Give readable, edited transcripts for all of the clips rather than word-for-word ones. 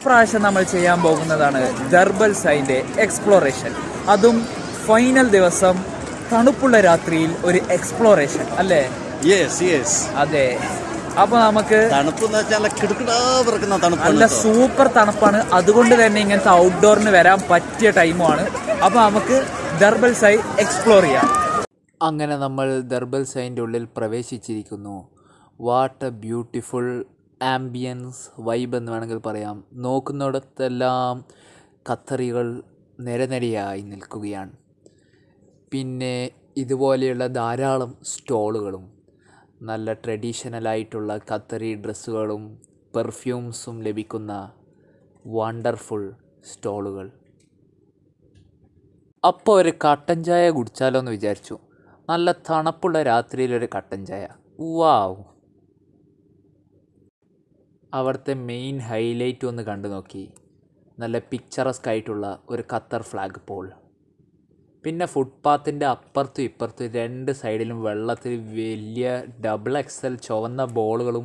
ഇപ്രാവശ്യം നമ്മൾ ചെയ്യാൻ പോകുന്നതാണ് ദർബൽ സൈൻ്റെ എക്സ്പ്ലോറേഷൻ. അതും ഫൈനൽ ദിവസം തണുപ്പുള്ള രാത്രിയിൽ ഒരു എക്സ്പ്ലോറേഷൻ അല്ലേ? അതെ. അപ്പോൾ നമുക്ക് നല്ല സൂപ്പർ തണുപ്പാണ്. അതുകൊണ്ട് തന്നെ ഇങ്ങനത്തെ ഔട്ട്ഡോറിന് വരാൻ പറ്റിയ ടൈമുമാണ്. അപ്പോൾ നമുക്ക് ദർബൽ സൈ എക്സ്പ്ലോർ ചെയ്യാം. അങ്ങനെ നമ്മൾ ദർബൽ സൈൻ്റെ ഉള്ളിൽ പ്രവേശിച്ചിരിക്കുന്നു. What a beautiful ambience vibe എന്ന് വേണമെങ്കിൽ പറയാം. നോക്കുന്നിടത്തെല്ലാം ഖത്തറികൾ നിരനിരയായി നിൽക്കുകയാണ്. പിന്നെ ഇതുപോലെയുള്ള ധാരാളം സ്റ്റോളുകളും നല്ല ട്രഡീഷണലായിട്ടുള്ള ഖത്തറി ഡ്രസ്സുകളും പെർഫ്യൂംസും ലഭിക്കുന്ന വണ്ടർഫുൾ സ്റ്റോളുകൾ. അപ്പോൾ ഒരു കട്ടൻ ചായ കുടിച്ചാലോ എന്ന് വിചാരിച്ചു. നല്ല തണുപ്പുള്ള രാത്രിയിലൊരു കട്ടൻ ചായ. വാവ്! അവിടുത്തെ മെയിൻ ഹൈലൈറ്റ് ഒന്ന് കണ്ടു നോക്കി. നല്ല പിക്ചറസ്ക് ആയിട്ടുള്ള ഒരു ഖത്തർ ഫ്ലാഗ് പോൾ. പിന്നെ ഫുട്പാത്തിൻ്റെ അപ്പുറത്തും ഇപ്പുറത്തും രണ്ട് സൈഡിലും വെള്ളത്തിൽ വലിയ XXL ചുവന്ന ബോളുകളും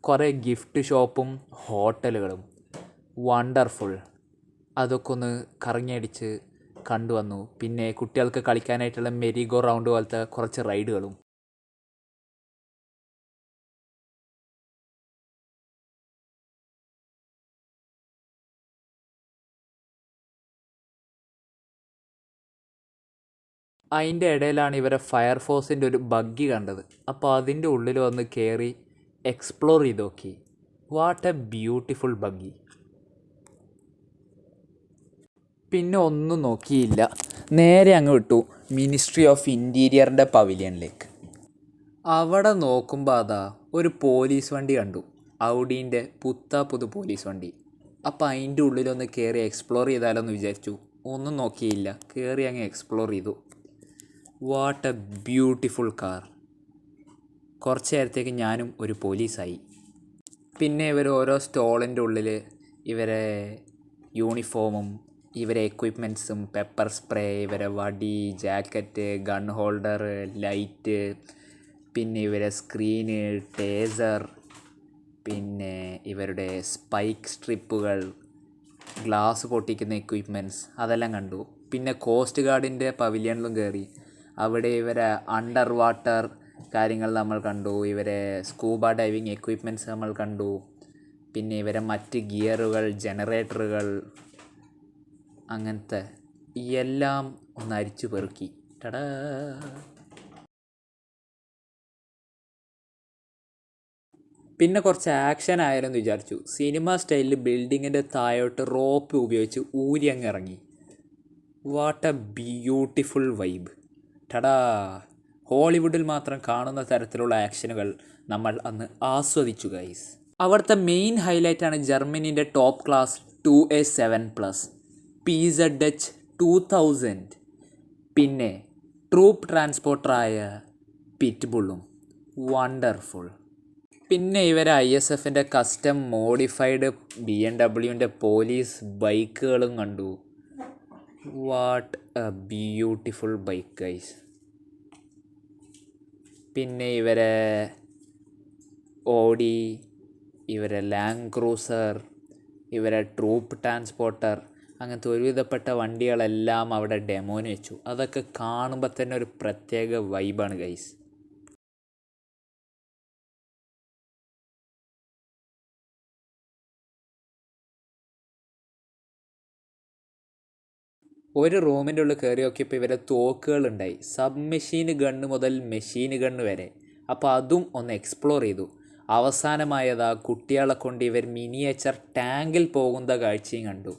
കുറേ ഗിഫ്റ്റ് ഷോപ്പും ഹോട്ടലുകളും. വണ്ടർഫുൾ. അതൊക്കെ ഒന്ന് കറങ്ങിയടിച്ച് കണ്ടുവന്നു. പിന്നെ കുട്ടികൾക്ക് കളിക്കാനായിട്ടുള്ള മെരിഗോ റൗണ്ട് പോലത്തെ കുറച്ച് റൈഡുകളും. അതിൻ്റെ ഇടയിലാണ് ഇവരെ ഫയർഫോഴ്സിൻ്റെ ഒരു ബഗ്ഗി കണ്ടത്. അപ്പോൾ അതിൻ്റെ ഉള്ളിൽ വന്ന് കയറി എക്സ്പ്ലോർ ചെയ്ത് നോക്കി. What a beautiful buggy. പിന്നെ ഒന്നും നോക്കിയില്ല, നേരെ അങ്ങ് വിട്ടു മിനിസ്ട്രി ഓഫ് ഇൻറ്റീരിയറിൻ്റെ പവിലിയനിലേക്ക്. അവിടെ നോക്കുമ്പോൾ അതാ ഒരു പോലീസ് വണ്ടി കണ്ടു. ഔഡീൻ്റെ പുതു പോലീസ് വണ്ടി. അപ്പോൾ അതിൻ്റെ ഉള്ളിലൊന്ന് കയറി എക്സ്പ്ലോർ ചെയ്താലോ എന്ന് വിചാരിച്ചു. ഒന്നും നോക്കിയില്ല, കയറി അങ്ങ് എക്സ്പ്ലോർ ചെയ്തു. What a beautiful car. കുറച്ച് നേരത്തേക്ക് ഞാനും ഒരു പോലീസായി. പിന്നെ ഇവർ ഓരോ സ്റ്റോളിൻ്റെ ഉള്ളിൽ ഇവരെ യൂണിഫോമും ഇവരെ എക്വിപ്മെൻറ്റ്സും പെപ്പർ സ്പ്രേ, ഇവരെ വടി, ജാക്കറ്റ്, ഗൺ ഹോൾഡർ, ലൈറ്റ്, പിന്നെ ഇവരെ സ്ക്രീന്, ടേസർ, പിന്നെ ഇവരുടെ സ്പൈക്ക് സ്ട്രിപ്പുകൾ, ഗ്ലാസ് പൊട്ടിക്കുന്ന എക്വിപ്മെൻറ്റ്സ് അതെല്ലാം കണ്ടു. പിന്നെ കോസ്റ്റ് ഗാർഡിൻ്റെ പവിലിയനിലും കയറി. അവിടെ ഇവരെ അണ്ടർ വാട്ടർ കാര്യങ്ങൾ നമ്മൾ കണ്ടു. ഇവരെ സ്കൂബ ഡൈവിങ് എക്വിപ്മെൻറ്റ്സ് നമ്മൾ കണ്ടു. പിന്നെ ഇവരെ മറ്റ് ഗിയറുകൾ, ജനറേറ്ററുകൾ, അങ്ങനത്തെ എല്ലാം ഒന്ന് അരിച്ചു പെറുക്കി. ടടാ! പിന്നെ കുറച്ച് ആക്ഷൻ ആയാലെന്ന് വിചാരിച്ചു. സിനിമ സ്റ്റൈലിൽ ബിൽഡിങ്ങിൻ്റെ താഴോട്ട് റോപ്പ് ഉപയോഗിച്ച് ഊരി അങ്ങ് ഇറങ്ങി. What a beautiful vibe. ടടാ! ഹോളിവുഡിൽ മാത്രം കാണുന്ന തരത്തിലുള്ള ആക്ഷനുകൾ നമ്മൾ അന്ന് ആസ്വദിച്ചു ഗൈസ്. അവിടുത്തെ മെയിൻ ഹൈലൈറ്റാണ് ജർമ്മനീൻ്റെ ടോപ്പ് ക്ലാസ് 2A7+, PZH 2000, പിന്നെ ട്രൂപ്പ് ട്രാൻസ്പോർട്ടറായ പിറ്റ്ബുള്ളും. വണ്ടർഫുൾ. പിന്നെ ഇവരെ ISFൻ്റെ കസ്റ്റം മോഡിഫൈഡ് BMW പോലീസ് ബൈക്കുകളും കണ്ടു. What a beautiful bike guys. പിന്നെ ഇവരെ ഓഡി, ഇവരെ ലാൻഡ് ക്രൂസർ, ഇവരെ ട്രൂപ്പ് ട്രാൻസ്പോർട്ടർ, അങ്ങനത്തെ ഒരുവിധപ്പെട്ട വണ്ടികളെല്ലാം അവിടെ ഡെമോന് വെച്ചു. അതൊക്കെ കാണുമ്പോൾ തന്നെ ഒരു പ്രത്യേക വൈബാണ് ഗൈസ്. ഒരു റൂമിൻ്റെ ഉള്ളിൽ കയറി നോക്കിയപ്പോൾ ഇവരെ തോക്കുകളുണ്ടായി. സബ് മെഷീൻ ഗണ്ണ് മുതൽ മെഷീൻ ഗണ്ണ് വരെ. അപ്പോൾ അതും ഒന്ന് എക്സ്പ്ലോർ ചെയ്തു. അവസാനമായതാ കുട്ടികളെ കൊണ്ട് ഇവർ മിനിയേച്ചർ ടാങ്കിൽ പോകുന്ന കാഴ്ചയും കണ്ടു.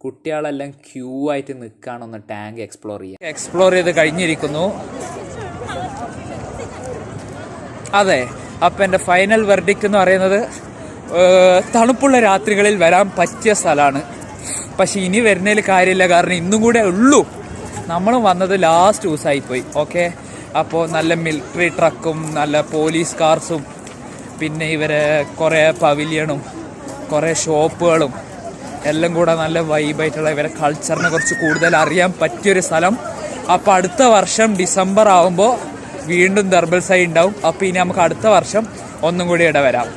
കുട്ടികളെല്ലാം ക്യൂ ആയിട്ട് നിൽക്കുകയാണൊന്ന് ടാങ്ക് എക്സ്പ്ലോർ ചെയ്ത് കഴിഞ്ഞിരിക്കുന്നു. അതെ, അപ്പം എൻ്റെ ഫൈനൽ വെർഡിക്റ്റ് എന്ന് പറയുന്നത് തണുപ്പുള്ള രാത്രികളിൽ വരാൻ പറ്റിയ സ്ഥലമാണ്. പക്ഷെ ഇനി വരുന്നതിൽ കാര്യമില്ല, കാരണം ഇന്നും കൂടെ ഉള്ളൂ. നമ്മൾ വന്നത് ലാസ്റ്റ് ദിവസമായിപ്പോയി. ഓക്കെ, അപ്പോൾ നല്ല മിലിറ്ററി ട്രക്കും നല്ല പോലീസ് കാർസും പിന്നെ ഇവരെ കുറേ പവിലിയണും കുറേ ഷോപ്പുകളും എല്ലാം കൂടെ നല്ല വൈബായിട്ടുള്ള ഇവരെ കൾച്ചറിനെ കുറിച്ച് കൂടുതൽ അറിയാൻ പറ്റിയൊരു സ്ഥലം. അപ്പോൾ അടുത്ത വർഷം ഡിസംബർ ആകുമ്പോൾ വീണ്ടും ദർബൽ സൈ ഉണ്ടാവും. അപ്പോൾ ഇനി നമുക്ക് അടുത്ത വർഷം ഒന്നും കൂടി ഇടവരാം.